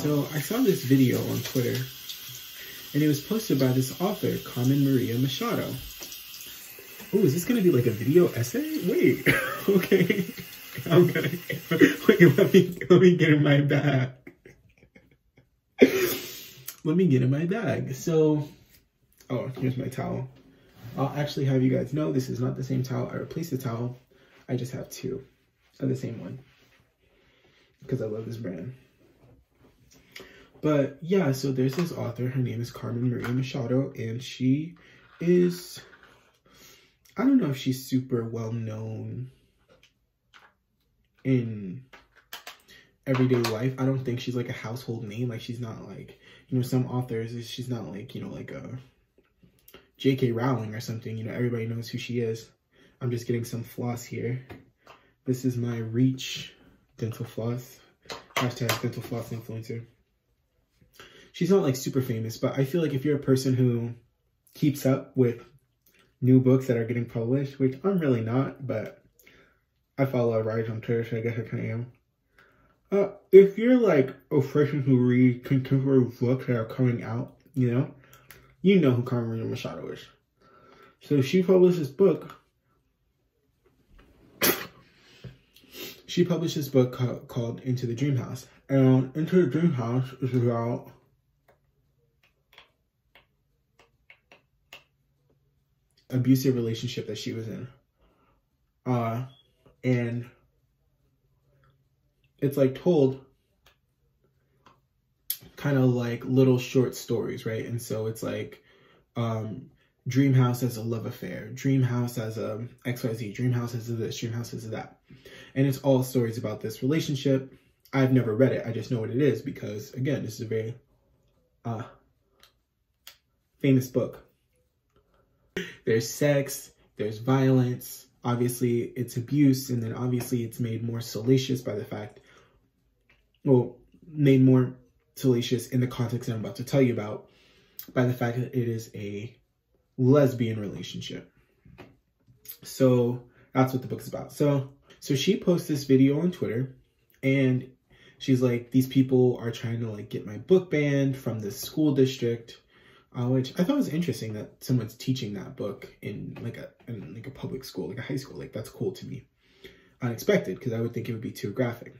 So I saw this video on Twitter, and it was posted by this author, Carmen Maria Machado. Oh, is this gonna be like a video essay? Wait, okay. I'm gonna wait. Let me get in my bag. Let me get in my bag. So, oh, here's my towel. I'll actually have you guys know this is not the same towel. I replaced the towel. I just have two of the same one because I love this brand. But yeah, so there's this author. Her name is Carmen Maria Machado, and she is, I don't know if she's super well known in everyday life. I don't think she's like a household name. Like, she's not like, you know, some authors, she's not like, you know, like a J.K. Rowling or something. You know, everybody knows who she is. I'm just getting some floss here. This is my Reach dental floss. Hashtag dental floss influencer. She's not like super famous, but I feel like if you're a person who keeps up with new books that are getting published, which I'm really not, but I follow a writer on Twitter, so I guess I kind of am. If you're like a person who reads contemporary books that are coming out, you know who Carmen Maria Machado is. So she published this book. She published this book called Into the Dream House. And Into the Dream House is about abusive relationship that she was in. And it's like told kind of like little short stories, right? And so it's like Dream House as a love affair, Dream House as a XYZ, Dream House as a this, Dream House as a that. And it's all stories about this relationship. I've never read it. I just know what it is because, again, this is a very famous book. There's sex, there's violence, obviously it's abuse, and then obviously it's made more salacious by the fact, well, made more salacious in the context I'm about to tell you about, by the fact that it is a lesbian relationship. So that's what the book's about. So she posts this video on Twitter, and she's like, these people are trying to like get my book banned from the school district. Which I thought was interesting that someone's teaching that book in like a public school, like a high school. Like, that's cool to me. Unexpected, because I would think it would be too graphic.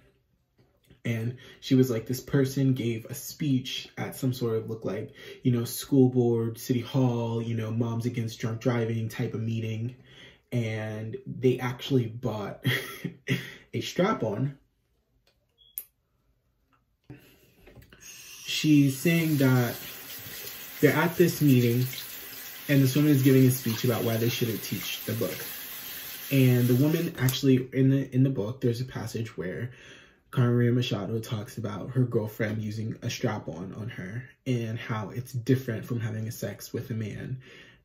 And she was like, this person gave a speech at some sort of look like, you know, school board, city hall, you know, moms against drunk driving type of meeting. And they actually bought a strap-on. She's saying that they're at this meeting, and this woman is giving a speech about why they shouldn't teach the book. And the woman actually, in the book, there's a passage where Carmen Maria Machado talks about her girlfriend using a strap-on on her and how it's different from having a sex with a man.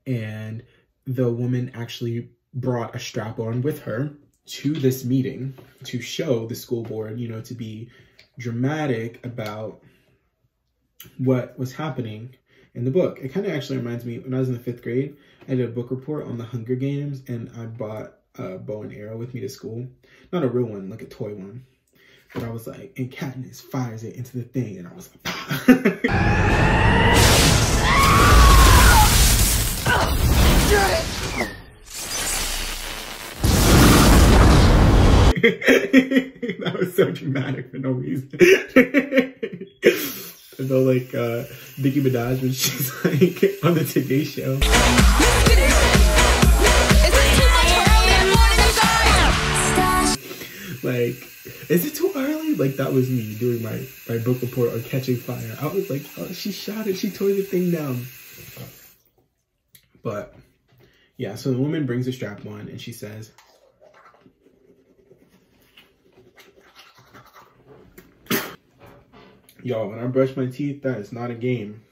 And the woman actually brought a strap-on with her to this meeting to show the school board, you know, to be dramatic about what was happening in the book. It kind of actually reminds me, when I was in the 5th grade, I did a book report on the Hunger Games, and I bought a bow and arrow with me to school. Not a real one, like a toy one. But I was like, and Katniss fires it into the thing, and I was like, that was so dramatic for no reason. I felt like Nicki Minaj when she's like on the Today Show. Like, is it too early? Like, that was me doing my book report on Catching Fire. I was like, oh, she shot it. She tore the thing down. But yeah, so the woman brings a strap on and she says, y'all, when I brush my teeth, that is not a game.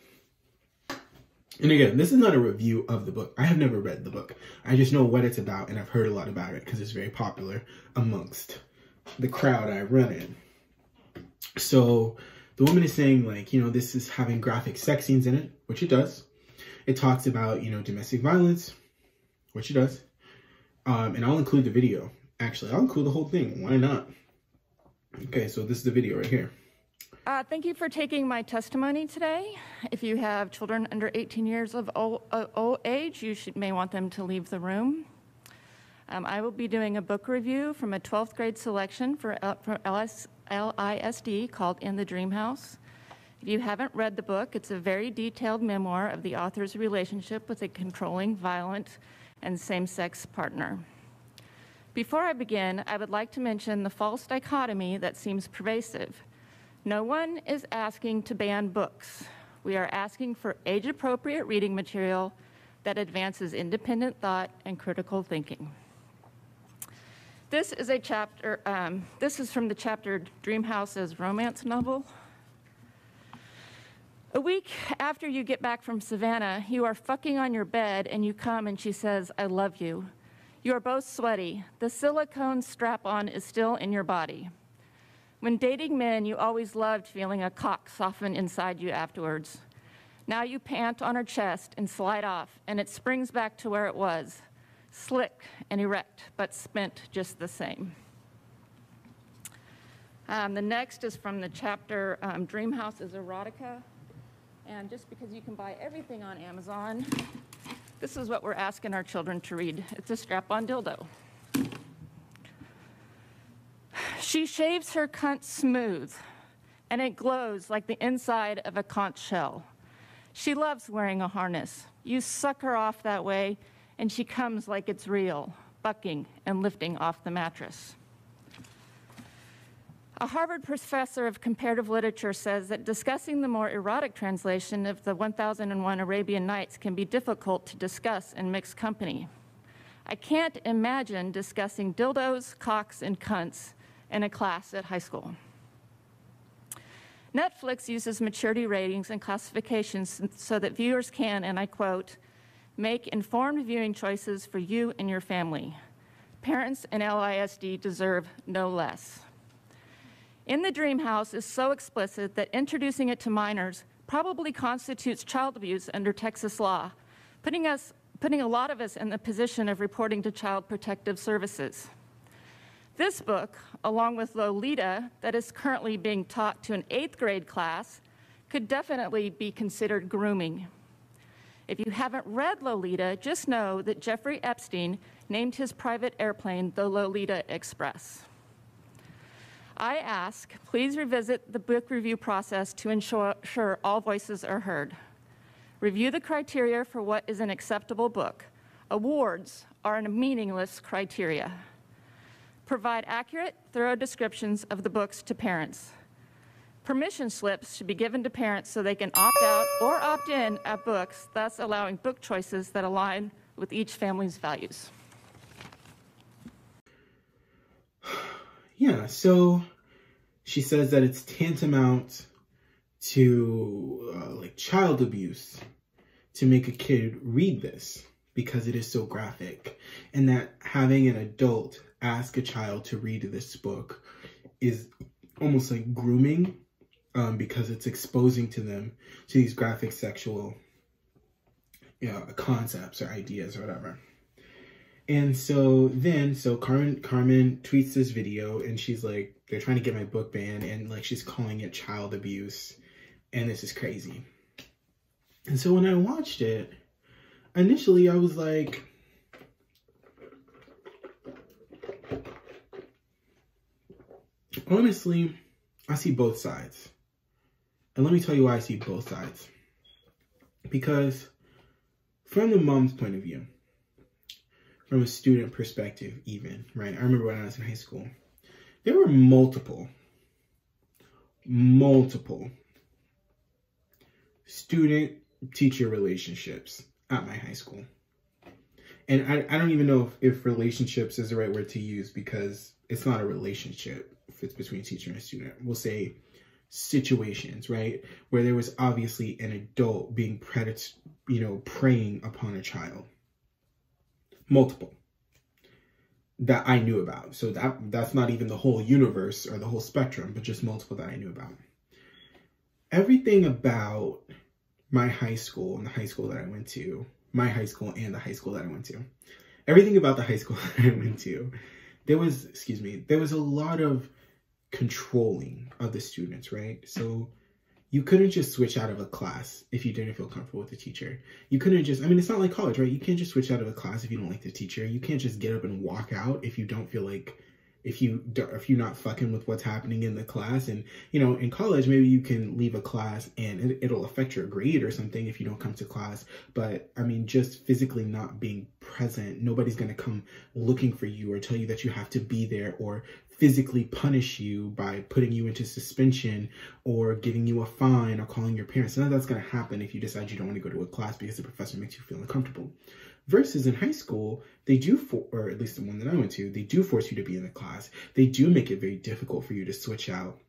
And again, this is not a review of the book. I have never read the book. I just know what it's about, and I've heard a lot about it because it's very popular amongst the crowd I run in. So the woman is saying, like, you know, this is having graphic sex scenes in it, which it does. It talks about, you know, domestic violence, which it does. And I'll include the video. Actually, I'll include the whole thing. Why not? Okay, so this is the video right here. Thank you for taking my testimony today. If you have children under 18 years of age, you may want them to leave the room. I will be doing a book review from a 12th grade selection for LISD called In the Dream House. If you haven't read the book, it's a very detailed memoir of the author's relationship with a controlling, violent, and same-sex partner. Before I begin, I would like to mention the false dichotomy that seems pervasive. No one is asking to ban books. We are asking for age-appropriate reading material that advances independent thought and critical thinking. This is a chapter, this is from the chapter Dream House's romance novel. A week after you get back from Savannah, you are fucking on your bed and you come and she says, "I love you." You are both sweaty. The silicone strap-on is still in your body. When dating men, you always loved feeling a cock soften inside you afterwards. Now you pant on her chest and slide off, and it springs back to where it was, slick and erect, but spent just the same. The next is from the chapter Dream House is Erotica. And just because you can buy everything on Amazon, this is what we're asking our children to read. It's a strap-on dildo. She shaves her cunt smooth, and it glows like the inside of a conch shell. She loves wearing a harness. You suck her off that way, and she comes like it's real, bucking and lifting off the mattress. A Harvard professor of comparative literature says that discussing the more erotic translation of the 1001 Arabian Nights can be difficult to discuss in mixed company. I can't imagine discussing dildos, cocks, and cunts in a class at high school. Netflix uses maturity ratings and classifications so that viewers can, and I quote, "make informed viewing choices for you and your family. Parents in LISD deserve no less." In the Dream House is so explicit that introducing it to minors probably constitutes child abuse under Texas law, putting a lot of us in the position of reporting to Child Protective Services. This book, along with Lolita, that is currently being taught to an 8th grade class, could definitely be considered grooming. If you haven't read Lolita, just know that Jeffrey Epstein named his private airplane the Lolita Express. I ask, please revisit the book review process to ensure all voices are heard. Review the criteria for what is an acceptable book. Awards are a meaningless criteria. Provide accurate, thorough descriptions of the books to parents. Permission slips should be given to parents so they can opt out or opt in at books, thus allowing book choices that align with each family's values. Yeah, so she says that it's tantamount to like child abuse to make a kid read this because it is so graphic, and that having an adult ask a child to read this book is almost like grooming because it's exposing to them to these graphic sexual concepts or ideas or whatever. And so Carmen tweets this video and she's like, they're trying to get my book banned, and like she's calling it child abuse, and this is crazy. And so when I watched it, initially I was like, honestly, I see both sides. And let me tell you why I see both sides. Because from the mom's point of view, from a student perspective even, right? I remember when I was in high school, there were multiple student-teacher relationships at my high school. And I don't even know if relationships is the right word to use, because it's not a relationship if it's between teacher and student. We'll say situations, right? Where there was obviously an adult being preying upon a child. Multiple that I knew about. So that's not even the whole universe or the whole spectrum, but just multiple that I knew about. Everything about my high school and the high school that I went to, my high school and the high school that I went to, everything about the high school that I went to, there was a lot of controlling of the students, right? So you couldn't just switch out of a class if you didn't feel comfortable with the teacher. You couldn't just, I mean, it's not like college, right? You can't just switch out of a class if you don't like the teacher. You can't just get up and walk out if you don't feel like, if you're not fucking with what's happening in the class. And, you know, in college, maybe you can leave a class and it'll affect your grade or something if you don't come to class. But I mean, just physically not being present, nobody's going to come looking for you or tell you that you have to be there, or physically punish you by putting you into suspension or giving you a fine or calling your parents. None of that's going to happen if you decide you don't want to go to a class because the professor makes you feel uncomfortable. Versus in high school, they do, or at least the one that I went to, they do force you to be in the class. They do make it very difficult for you to switch out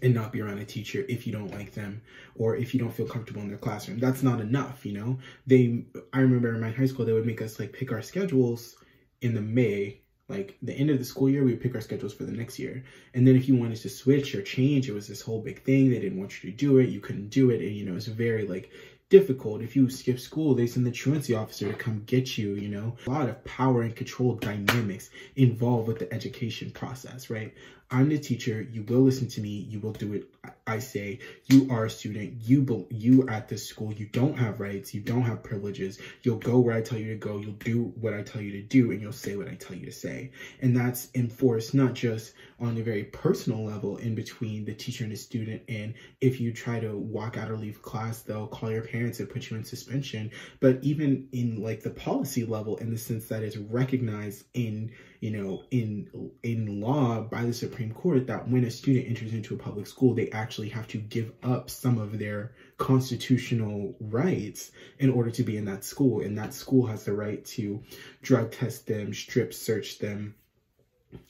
and not be around a teacher if you don't like them or if you don't feel comfortable in their classroom. That's not enough, you know? I remember in my high school, they would make us like pick our schedules in the May, like the end of the school year, we would pick our schedules for the next year. And then if you wanted to switch or change, it was this whole big thing. They didn't want you to do it. You couldn't do it. And, you know, it's very like difficult. If you skip school, they send the truancy officer to come get you, you know. A lot of power and control dynamics involved with the education process, right? I'm the teacher. You will listen to me. You will do it. I say, you are a student. You at this school. You don't have rights. You don't have privileges. You'll go where I tell you to go. You'll do what I tell you to do, and you'll say what I tell you to say. And that's enforced not just on a very personal level in between the teacher and the student. And if you try to walk out or leave class, they'll call your parents and put you in suspension. But even in like the policy level, in the sense that it's recognized in, you know, in law by the Supreme Court, that when a student enters into a public school, they actually have to give up some of their constitutional rights in order to be in that school. And that school has the right to drug test them, strip search them,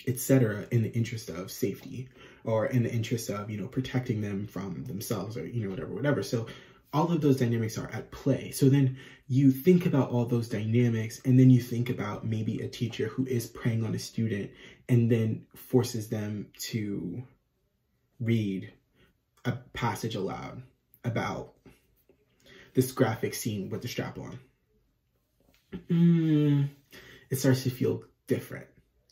etc., in the interest of safety or in the interest of, you know, protecting them from themselves or, you know, whatever. So all of those dynamics are at play. So then you think about all those dynamics, and then you think about maybe a teacher who is preying on a student and then forces them to read a passage aloud about this graphic scene with the strap on. It starts to feel different.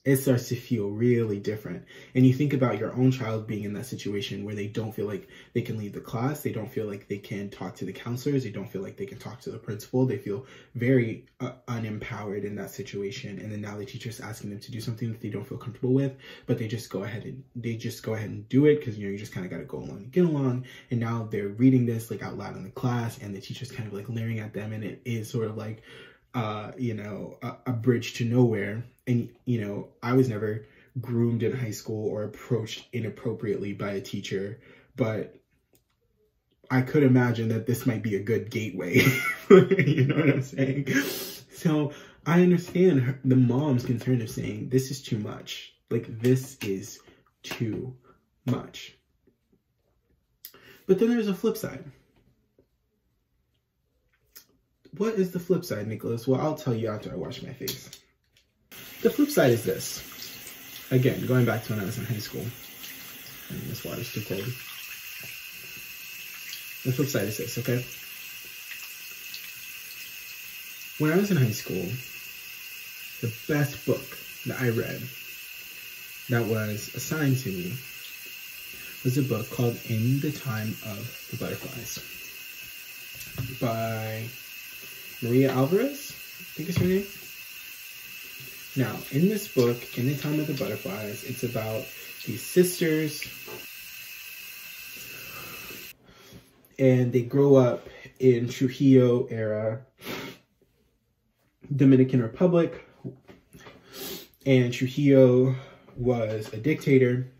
It starts to feel really different. And you think about your own child being in that situation where they don't feel like they can leave the class. They don't feel like they can talk to the counselors. They don't feel like they can talk to the principal. They feel very unempowered in that situation. And then now the teacher's asking them to do something that they don't feel comfortable with, but they just go ahead and do it because, you know, you just kind of got to go along and get along. And now they're reading this like out loud in the class, and the teacher's kind of like leering at them. And it is sort of like, you know, a bridge to nowhere. And, you know, I was never groomed in high school or approached inappropriately by a teacher, but I could imagine that this might be a good gateway. You know what I'm saying? So I understand the mom's concern of saying, this is too much. Like, this is too much. But then there's a flip side. What is the flip side, Nicholas? Well, I'll tell you after I wash my face. The flip side is this. Again, going back to when I was in high school. And this water's too cold. The flip side is this, okay? When I was in high school, the best book that I read that was assigned to me was a book called In the Time of the Butterflies by Maria Alvarez, I think is her name. Now, in this book, In the Time of the Butterflies, it's about these sisters, and they grow up in Trujillo era Dominican Republic, and Trujillo was a dictator.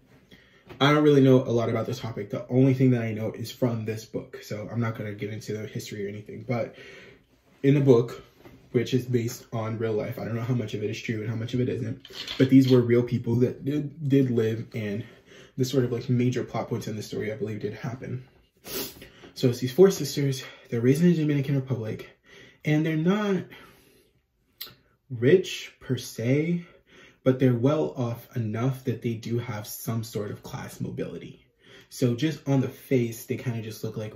I don't really know a lot about this topic. The only thing that I know is from this book, so I'm not going to get into the history or anything, but in the book, which is based on real life, I don't know how much of it is true and how much of it isn't, but these were real people that did live, and the sort of like major plot points in the story, I believe, did happen. So it's these four sisters, they're raised in the Dominican Republic, and they're not rich per se, but they're well off enough that they do have some sort of class mobility. So just on the face, they kind of just look like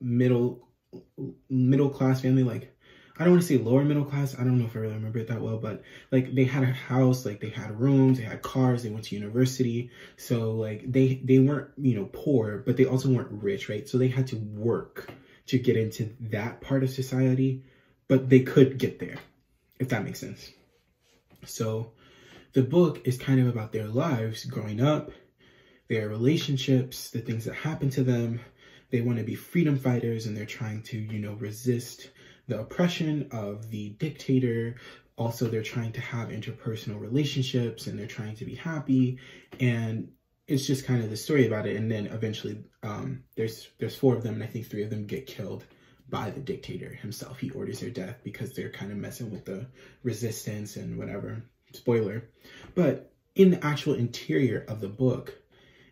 middle class family. Like, I don't want to say lower middle class. I don't know if I really remember it that well, but like they had a house, like they had rooms, they had cars, they went to university. So like they weren't, you know, poor, but they also weren't rich, right? So they had to work to get into that part of society, but they could get there, if that makes sense. So the book is kind of about their lives growing up, their relationships, the things that happen to them. They want to be freedom fighters, and they're trying to, you know, resist the oppression of the dictator. Also, they're trying to have interpersonal relationships, and they're trying to be happy. And it's just kind of the story about it. And then eventually there's 4 of them, and I think 3 of them get killed by the dictator himself. He orders their death because they're kind of messing with the resistance and whatever. Spoiler. But in the actual interior of the book,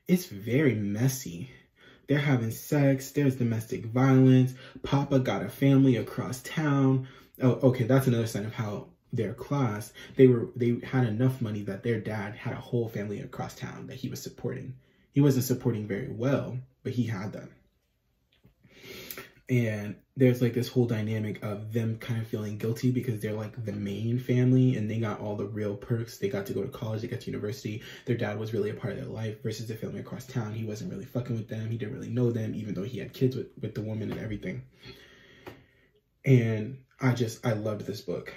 it's very messy. They're having sex. There's domestic violence. Papa got a family across town. Oh, okay. That's another sign of how their class, they had enough money that their dad had a whole family across town that he was supporting. He wasn't supporting very well, but he had them. And there's like this whole dynamic of them kind of feeling guilty because they're like the main family and they got all the real perks. They got to go to college, they got to university. Their dad was really a part of their life versus the family across town. He wasn't really fucking with them. He didn't really know them, even though he had kids with the woman and everything. And I loved this book.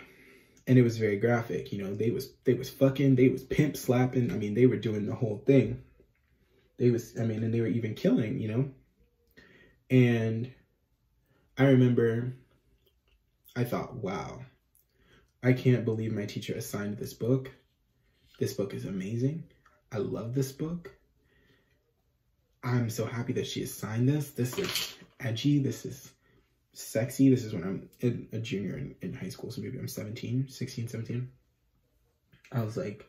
And it was very graphic. You know, they was fucking, they was pimp slapping. I mean, they were doing the whole thing. And they were even killing, you know. And I remember I thought, wow, I can't believe my teacher assigned this book. This book is amazing. I love this book. I'm so happy that she assigned this. This is edgy. This is sexy. This is when I'm a junior in high school. So maybe I'm 16, 17. I was like,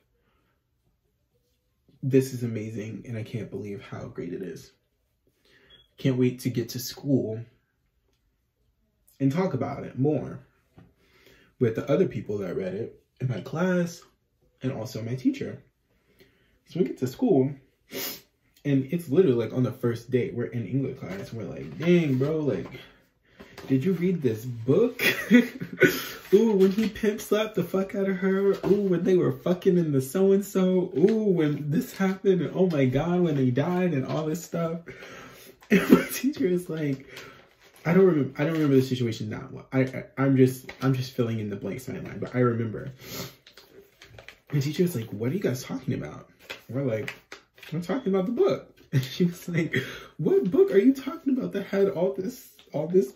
this is amazing. And I can't believe how great it is. Can't wait to get to school and talk about it more with the other people that read it in my class and also my teacher. So we get to school and it's literally like on the first day, we're in English class and we're like, dang bro, like, did you read this book? Ooh, when he pimp slapped the fuck out of her. Ooh, when they were fucking in the so-and-so. Ooh, when this happened and oh my God, when they died and all this stuff. And my teacher is like, I don't remember the situation that well. I'm just filling in the blanks in my mind, but I remember. The teacher was like, what are you guys talking about? We're like, I'm talking about the book. And she was like, what book are you talking about that had all this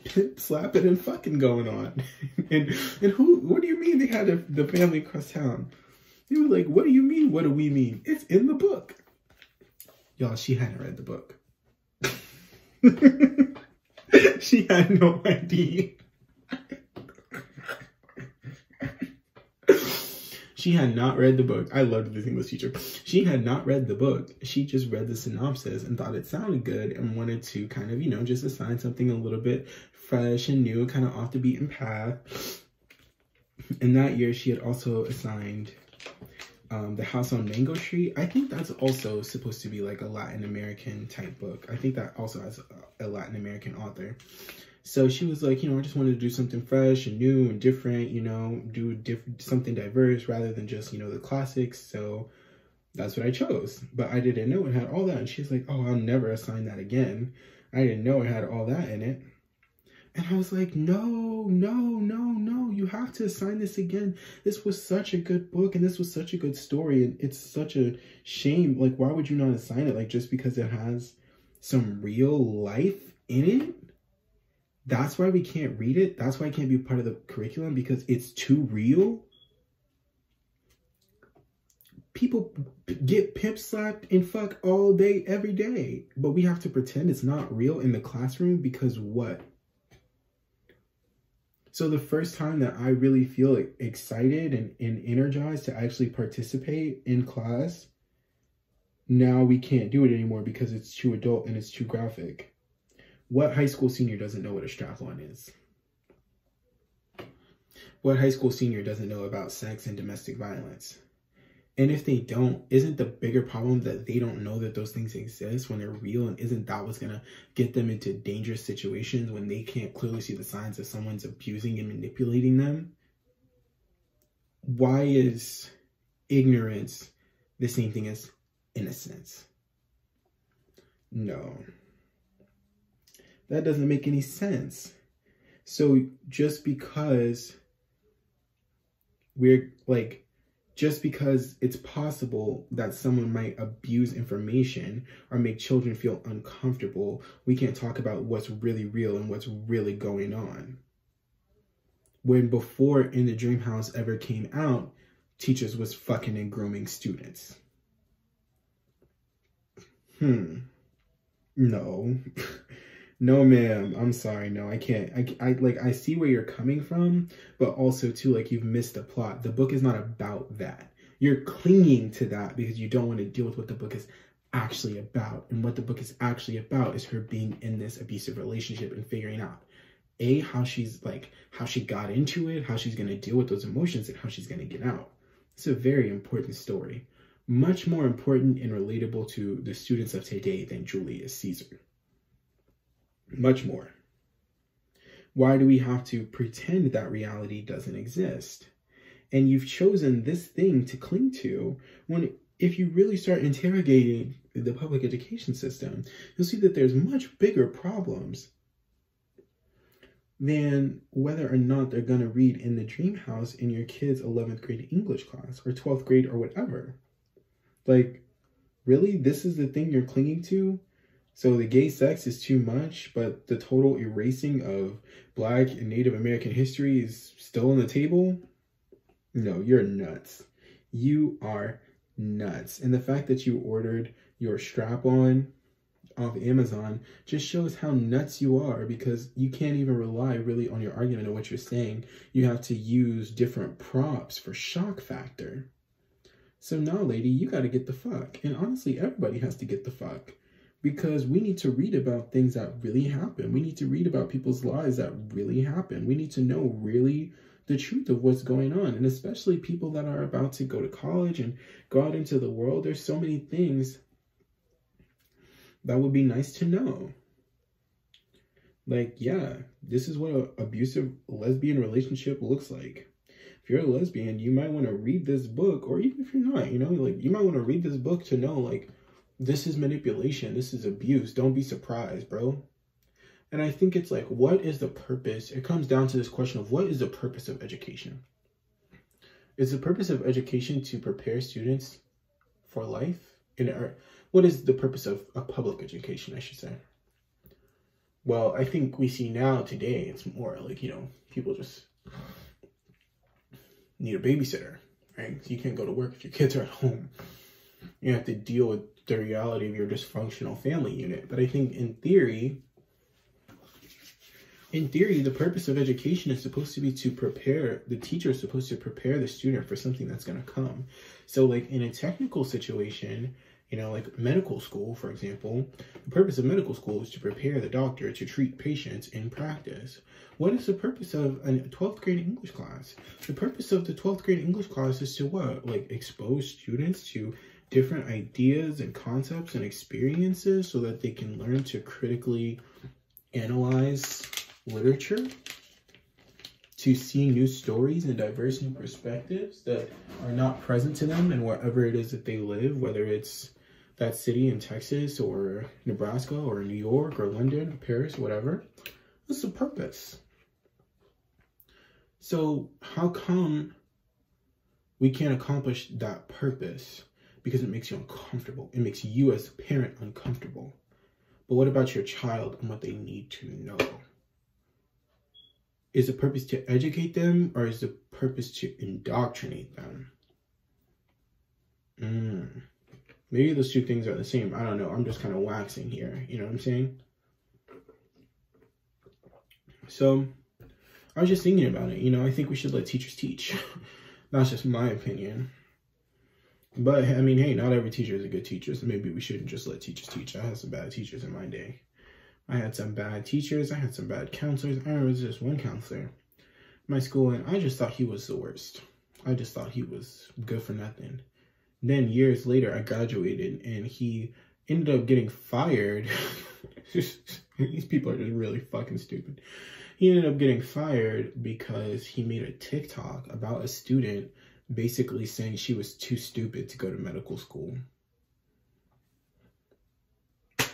pimp slapping and fucking going on? and what do you mean they had the family across town? He was like, what do you mean? What do we mean? It's in the book. Y'all, she hadn't read the book. She had no idea. She had not read the book. I loved this English teacher. She had not read the book. She just read the synopsis and thought it sounded good and wanted to kind of, you know, just assign something a little bit fresh and new, kind of off the beaten path. And that year, she had also assigned The House on Mango Street. I think that's also supposed to be like a Latin American type book. I think that also has a Latin American author. So she was like, you know, I just wanted to do something fresh and new and different, you know, do something diverse rather than just, you know, the classics. So that's what I chose. But I didn't know it had all that. And she's like, oh, I'll never assign that again. I didn't know it had all that in it. And I was like, no, you have to assign this again. This was such a good book and this was such a good story. And it's such a shame. Like, why would you not assign it? Like, just because it has some real life in it? That's why we can't read it. That's why it can't be part of the curriculum, because it's too real. People get pimp slapped and fuck all day, every day. But we have to pretend it's not real in the classroom because what? So the first time that I really feel excited and energized to actually participate in class, now we can't do it anymore because it's too adult and it's too graphic. What high school senior doesn't know what a strap-on is? What high school senior doesn't know about sex and domestic violence? And if they don't, isn't the bigger problem that they don't know that those things exist when they're real? And isn't that what's going to get them into dangerous situations when they can't clearly see the signs that someone's abusing and manipulating them? Why is ignorance the same thing as innocence? No. That doesn't make any sense. So just because it's possible that someone might abuse information or make children feel uncomfortable, we can't talk about what's really real and what's really going on. When before In the Dream House ever came out, teachers was fucking and grooming students. No. No, ma'am. I'm sorry. No, I can't. I see where you're coming from, but also too, like, you've missed the plot. The book is not about that. You're clinging to that because you don't want to deal with what the book is actually about. And what the book is actually about is her being in this abusive relationship and figuring out, how she got into it, how she's going to deal with those emotions, and how she's going to get out. It's a very important story. Much more important and relatable to the students of today than Julius Caesar. Much more. Why do we have to pretend that reality doesn't exist? And you've chosen this thing to cling to when, if you really start interrogating the public education system, you'll see that there's much bigger problems than whether or not they're going to read In the Dream House in your kid's 11th grade English class or 12th grade or whatever. Like, really? This is the thing you're clinging to? So the gay sex is too much, but the total erasing of Black and Native American history is still on the table? No, you're nuts. You are nuts. And the fact that you ordered your strap-on off Amazon just shows how nuts you are, because you can't even rely really on your argument of what you're saying. You have to use different props for shock factor. So now, lady, you got to get the fuck. And honestly, everybody has to get the fuck. Because we need to read about things that really happen. We need to read about people's lives that really happen. We need to know really the truth of what's going on. And especially people that are about to go to college and go out into the world. There's so many things that would be nice to know. Like, yeah, this is what an abusive lesbian relationship looks like. If you're a lesbian, you might want to read this book. Or even if you're not, you might want to read this book to know, like, this is manipulation. This is abuse. Don't be surprised, bro. And I think it's like, what is the purpose? It comes down to this question of what is the purpose of education? Is the purpose of education to prepare students for life? What is the purpose of a public education, I should say? Well, I think we see now today, it's more like, people just need a babysitter, right? So you can't go to work if your kids are at home. You have to deal with the reality of your dysfunctional family unit. But I think in theory, the purpose of education is supposed to be to prepare, the teacher is supposed to prepare the student for something that's going to come. So like in a technical situation, like medical school, for example, the purpose of medical school is to prepare the doctor to treat patients in practice. What is the purpose of a 12th grade English class? The purpose of the 12th grade English class is to what? Like expose students to different ideas and concepts and experiences so that they can learn to critically analyze literature, to see new stories and diverse new perspectives that are not present to them and wherever it is that they live, whether it's that city in Texas or Nebraska or New York or London or Paris, whatever. That's the purpose. So how come we can't accomplish that purpose? Because it makes you uncomfortable. It makes you as a parent uncomfortable. But what about your child and what they need to know? Is the purpose to educate them, or is the purpose to indoctrinate them? Maybe those two things are the same. I don't know. I'm just kind of waxing here. You know what I'm saying? So I was just thinking about it. I think we should let teachers teach. That's just my opinion. But, I mean, hey, not every teacher is a good teacher, so maybe we shouldn't just let teachers teach. I had some bad teachers in my day. I had some bad teachers. I had some bad counselors. I remember just one counselor in my school, and I just thought he was the worst. I just thought he was good for nothing. Then years later, I graduated, and he ended up getting fired. These people are just really fucking stupid. He ended up getting fired because he made a TikTok about a student basically saying she was too stupid to go to medical school.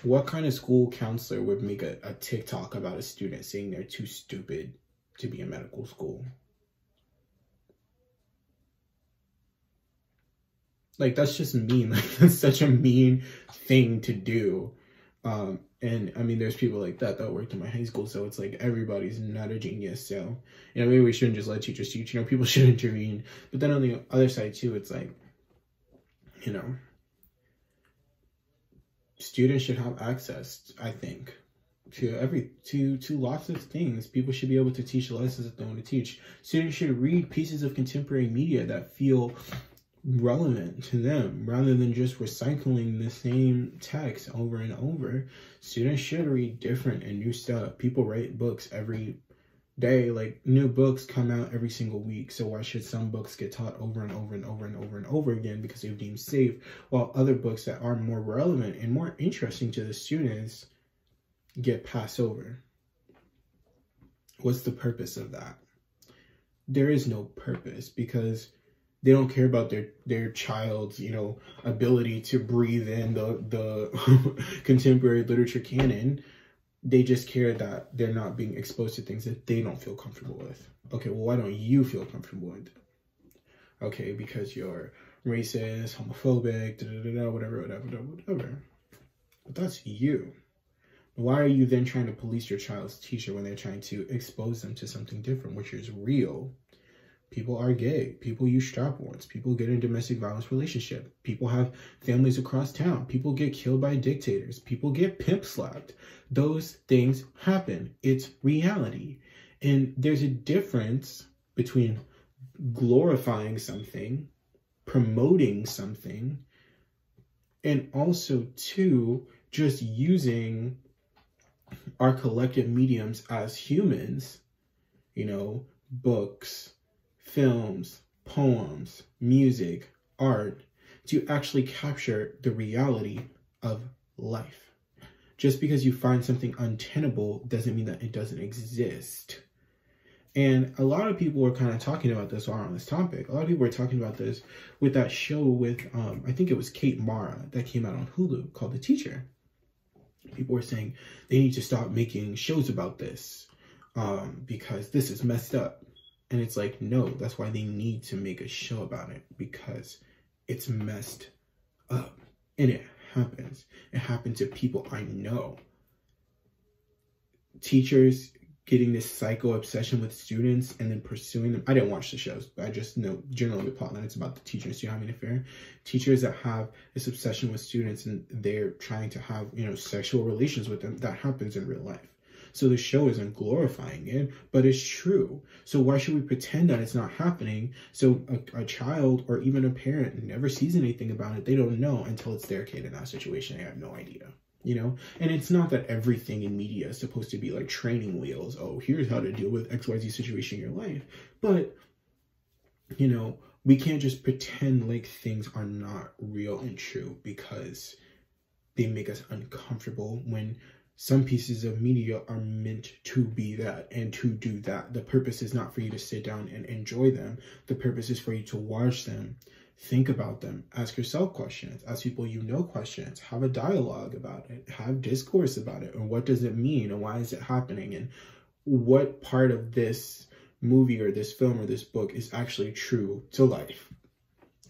What kind of school counselor would make a TikTok about a student saying they're too stupid to be in medical school? Like, that's just mean. Like, that's such a mean thing to do. And I mean, there's people like that worked in my high school, so it's like everybody's not a genius. So, you know, maybe we shouldn't just let teachers teach. You know, people should intervene. But then on the other side too, it's like, you know, students should have access, I think, to lots of things. People should be able to teach lessons that they want to teach. Students should read pieces of contemporary media that feel relevant to them rather than just recycling the same text over and over. Students should read different and new stuff. People write books every day. Like, new books come out every single week. So why should some books get taught over and over and over and over and over again because they're deemed safe, while other books that are more relevant and more interesting to the students get passed over? What's the purpose of that? There is no purpose, because they don't care about their child's, you know, ability to breathe in the contemporary literature canon. They just care that they're not being exposed to things that they don't feel comfortable with. Okay, well, why don't you feel comfortable with it? Okay, because you're racist, homophobic, whatever. But that's you. Why are you then trying to police your child's teacher when they're trying to expose them to something different, which is real? People are gay. People use strap-ons. People get in domestic violence relationship. People have families across town. People get killed by dictators. People get pimp slapped. Those things happen. It's reality. And there's a difference between glorifying something, promoting something, and also, too, just using our collective mediums as humans, you know, books, films, poems, music, art, to actually capture the reality of life. Just because you find something untenable doesn't mean that it doesn't exist. And a lot of people were kind of talking about this on this topic. A lot of people were talking about this with that show with, I think it was Kate Mara, that came out on Hulu called The Teacher. People were saying they need to stop making shows about this because this is messed up. And it's like, no, that's why they need to make a show about it, because it's messed up. And it happens. It happened to people I know. Teachers getting this psycho obsession with students and then pursuing them. I didn't watch the shows, but I just know generally the plotline. It's about the teacher and student having an affair. Teachers that have this obsession with students and they're trying to have, you know, sexual relations with them. That happens in real life. So the show isn't glorifying it, but it's true. So why should we pretend that it's not happening? So a child or even a parent never sees anything about it. They don't know until it's their kid in that situation. They have no idea, you know? And it's not that everything in media is supposed to be like training wheels. Oh, here's how to deal with XYZ situation in your life. But, you know, we can't just pretend like things are not real and true because they make us uncomfortable when some pieces of media are meant to be that and to do that. The purpose is not for you to sit down and enjoy them. The purpose is for you to watch them, think about them, ask yourself questions, ask people you know questions, have a dialogue about it, have discourse about it, and what does it mean, and why is it happening, and what part of this movie or this film or this book is actually true to life.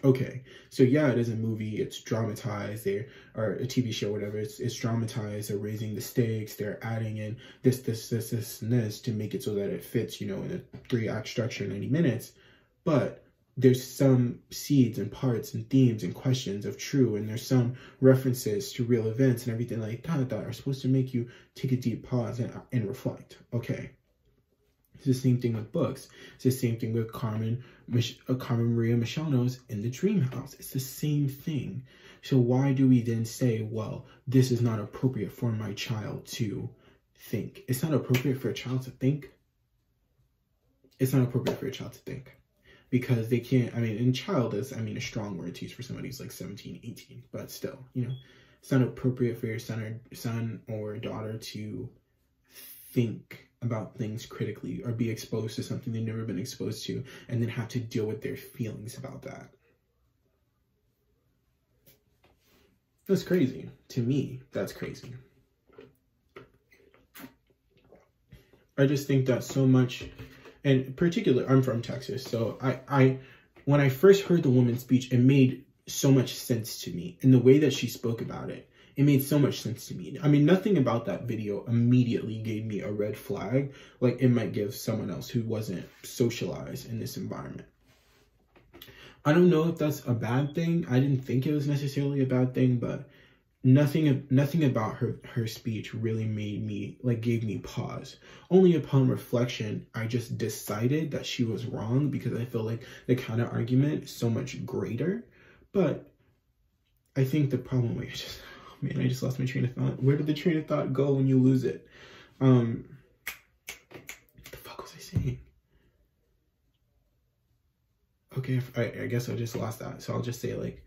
Okay, so yeah, it is a movie, it's dramatized, or a TV show, whatever, it's dramatized, they're raising the stakes, they're adding in this, and this to make it so that it fits, you know, in a 3-act structure in 90 minutes, but there's some seeds and parts and themes and questions of true, and there's some references to real events and everything like that that are supposed to make you take a deep pause and reflect. Okay. It's the same thing with books. It's the same thing with Carmen Maria Machano's In the Dream House. It's the same thing. So why do we then say, well, this is not appropriate for my child to think? It's not appropriate for a child to think. It's not appropriate for a child to think. because they can't, I mean, and child is, I mean, a strong word to use for somebody who's like 17, 18, but still, you know, it's not appropriate for your son or daughter to think about things critically or be exposed to something they've never been exposed to and then have to deal with their feelings about that. That's crazy. To me, that's crazy. I just think that so much, and particularly, I'm from Texas, so when I first heard the woman's speech, it made so much sense to me. And the way that she spoke about it, it made so much sense to me. I mean, nothing about that video immediately gave me a red flag like it might give someone else who wasn't socialized in this environment. I don't know if that's a bad thing. I didn't think it was necessarily a bad thing, but nothing about her speech really made me, like, gave me pause. Only upon reflection, I just decided that she was wrong, because I feel like the counter argument is so much greater. But I think the problem, like, oh man, I just lost my train of thought. Where did the train of thought go when you lose it? What the fuck was I saying? Okay, I guess I just lost that. So I'll just say, like,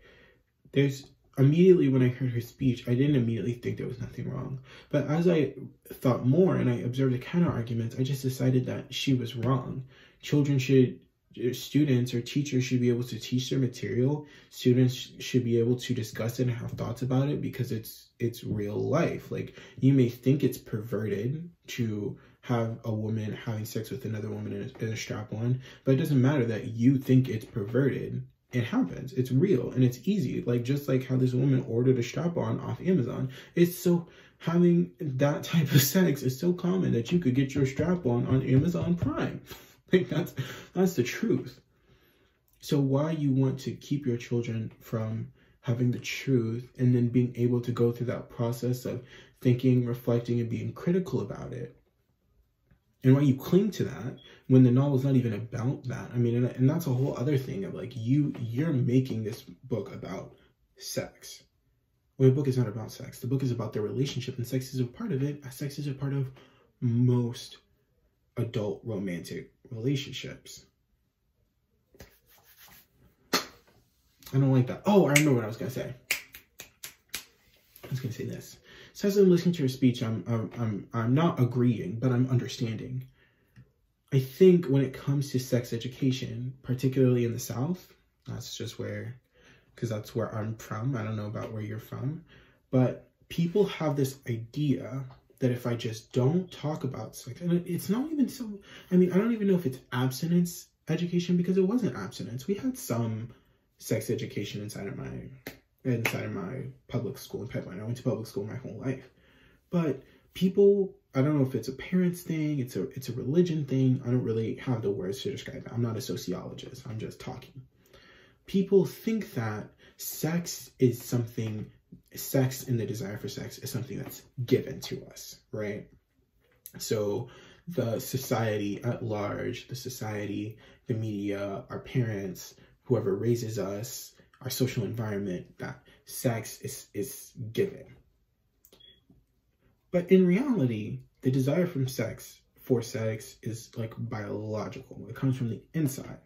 immediately when I heard her speech, I didn't immediately think there was nothing wrong. But as I thought more and I observed the counter arguments, I just decided that she was wrong. Students or teachers should be able to teach their material. Students should be able to discuss it and have thoughts about it, because it's real life. Like, you may think it's perverted to have a woman having sex with another woman in a strap-on, but it doesn't matter that you think it's perverted. It happens. It's real and it's easy. Like, just like how this woman ordered a strap-on off Amazon. Having that type of sex is so common that you could get your strap-on on Amazon Prime. Like, that's the truth. So why you want to keep your children from having the truth and then being able to go through that process of thinking, reflecting, and being critical about it? And why you cling to that when the novel's not even about that? I mean, and that's a whole other thing of, like, you're making this book about sex. Well, the book is not about sex. The book is about their relationship, and sex is a part of it. Sex is a part of most adult romantic relationships. I don't like that. Oh, I remember what I was gonna say. I was gonna say this. So as I'm listening to her speech, I'm not agreeing, but I'm understanding. I think when it comes to sex education, particularly in the South, that's just because that's where I'm from. I don't know about where you're from, but people have this idea that if I just don't talk about sex, and it's not even so, I mean, I don't even know if it's abstinence education, because it wasn't abstinence. We had some sex education inside of my public school in Pipeline. I went to public school my whole life. But people, I don't know if it's a parents thing, it's a religion thing. I don't really have the words to describe it. I'm not a sociologist. I'm just talking. People think that sex and the desire for sex is something that's given to us, right? So the society at large, the media, our parents, whoever raises us, our social environment, that sex is given. But in reality, the desire for sex is, like, biological. It comes from the inside.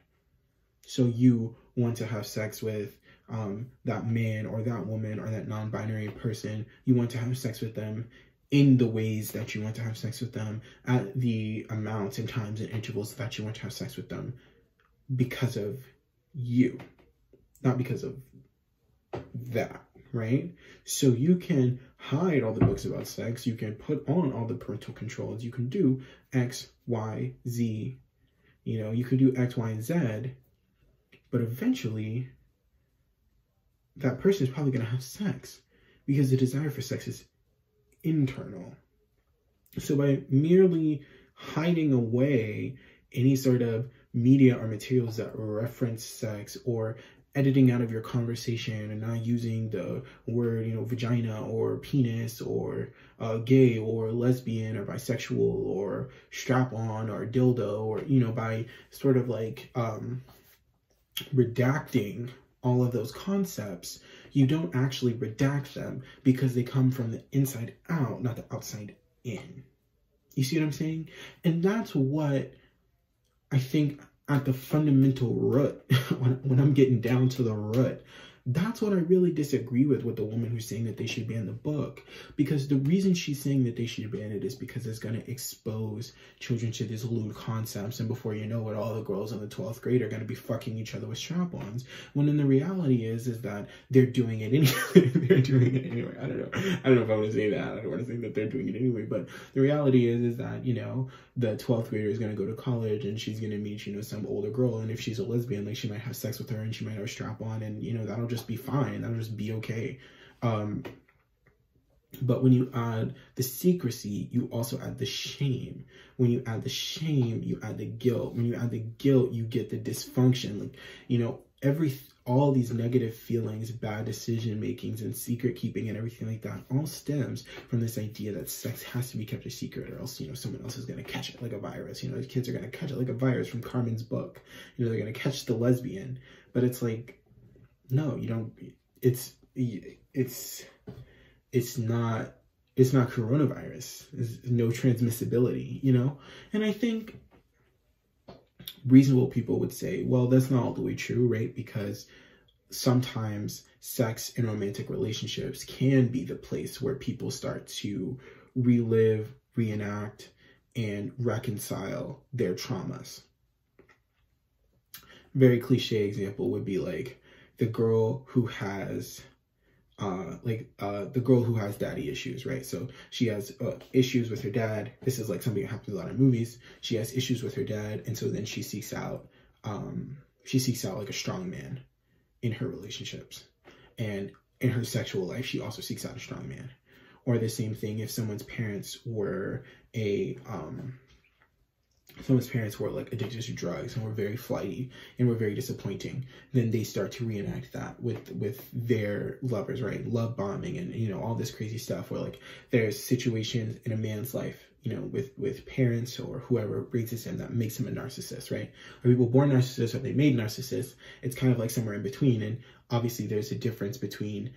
So you want to have sex with that man or that woman or that non-binary person. You want to have sex with them in the ways that you want to have sex with them, at the amounts and times and intervals that you want to have sex with them, because of you, not because of that, right? So you can hide all the books about sex, you can put on all the parental controls, you can do X, Y, Z, you could do X, Y, and Z, but eventually that person is probably going to have sex, because the desire for sex is internal. So by merely hiding away any sort of media or materials that reference sex, or editing out of your conversation and not using the word, vagina or penis or gay or lesbian or bisexual or strap-on or dildo, or, by sort of like redacting all of those concepts, you don't actually redact them, because they come from the inside out, not the outside in. You see what I'm saying? And that's what I think at the fundamental root, when I'm getting down to the root, that's what I really disagree with the woman who's saying that they should ban the book. Because the reason she's saying that they should ban it is because it's going to expose children to these lewd concepts. And before you know it, all the girls in the 12th grade are going to be fucking each other with strap-ons. When then the reality is that they're doing it anyway. They're doing it anyway. I don't know if I want to say that. I don't want to say that they're doing it anyway. But the reality is that, you know, the 12th grader is going to go to college and she's going to meet, you know, some older girl. And if she's a lesbian, like, she might have sex with her and she might have a strap-on, and, you know, that'll just be fine. That'll just be okay. But when you add the secrecy, you also add the shame. When you add the shame, you add the guilt. When you add the guilt, you get the dysfunction. Like, you know, all these negative feelings, bad decision makings, and secret keeping and everything like that all stems from this idea that sex has to be kept a secret, or else, you know, someone else is going to catch it like a virus. You know, the kids are going to catch it like a virus from Carmen's book. You know, they're going to catch the lesbian. But it's like, no, you don't. It's not coronavirus. There's no transmissibility, you know? And I think reasonable people would say, well, that's not all the way true, right? Because sometimes sex in romantic relationships can be the place where people start to relive, reenact, and reconcile their traumas. Very cliche example would be like the girl who has daddy issues, right? So she has issues with her dad. This is like something that happens a lot in movies. She has issues with her dad, and so then she seeks out like a strong man in her relationships, and in her sexual life she also seeks out a strong man. Or the same thing if someone's parents were like addicted to drugs and were very flighty and were very disappointing, then they start to reenact that with their lovers, right? Love bombing and, you know, all this crazy stuff where like there's situations in a man's life, you know, with parents or whoever raises him that makes him a narcissist, right? Are people born narcissists or they made narcissists? It's kind of like somewhere in between. And obviously there's a difference between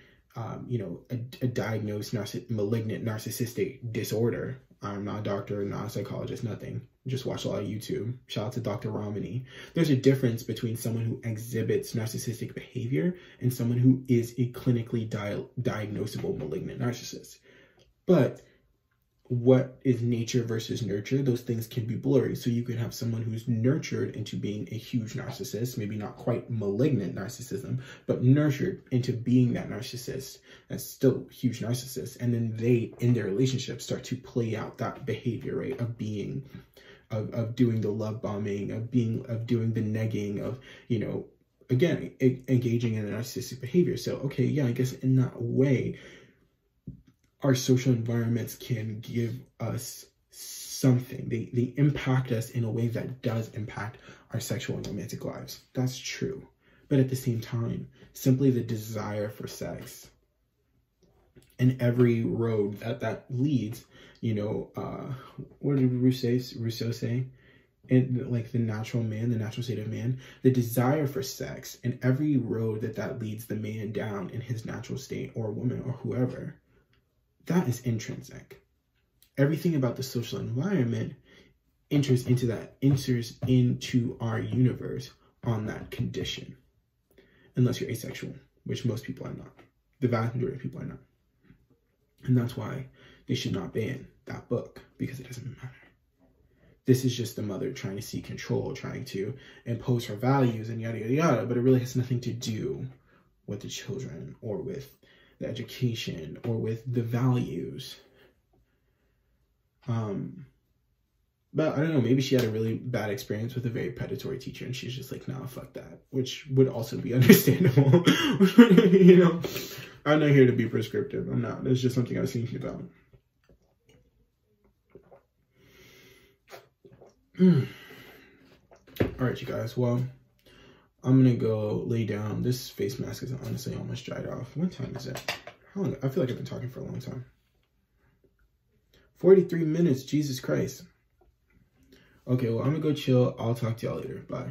you know, a diagnosed malignant narcissistic disorder. I'm not a doctor, not a psychologist, nothing. Just watch a lot of YouTube. Shout out to Dr. Romney. There's a difference between someone who exhibits narcissistic behavior and someone who is a clinically diagnosable malignant narcissist. But what is nature versus nurture? Those things can be blurry. So you could have someone who's nurtured into being a huge narcissist, maybe not quite malignant narcissism, but nurtured into being that narcissist that's still a huge narcissist. And then they, in their relationship, start to play out that behavior, right? Of being, of doing the love bombing, of doing the negging, of, you know, again, engaging in narcissistic behavior. So, okay, yeah, I guess in that way, our social environments can give us something. They impact us in a way that does impact our sexual and romantic lives. That's true. But at the same time, simply the desire for sex and every road that leads, you know, what did Rousseau say? And like the natural man, the natural state of man, the desire for sex and every road that leads the man down in his natural state, or woman or whoever, that is intrinsic. Everything about the social environment enters into our universe on that condition. Unless you're asexual, which most people are not. The vast majority of people are not. And that's why they should not ban that book, because it doesn't matter. This is just the mother trying to seek control, trying to impose her values and yada, yada, yada. But it really has nothing to do with the children or with the education or with the values. But I don't know, maybe she had a really bad experience with a very predatory teacher and she's just like, nah, fuck that, which would also be understandable. You know, I'm not here to be prescriptive. I'm not. It's just something I was thinking about. All right, you guys. Well, I'm gonna go lay down. This face mask is honestly almost dried off. What time is it? How long? I feel like I've been talking for a long time. 43 minutes. Jesus Christ. Okay, well, I'm gonna go chill. I'll talk to y'all later. Bye.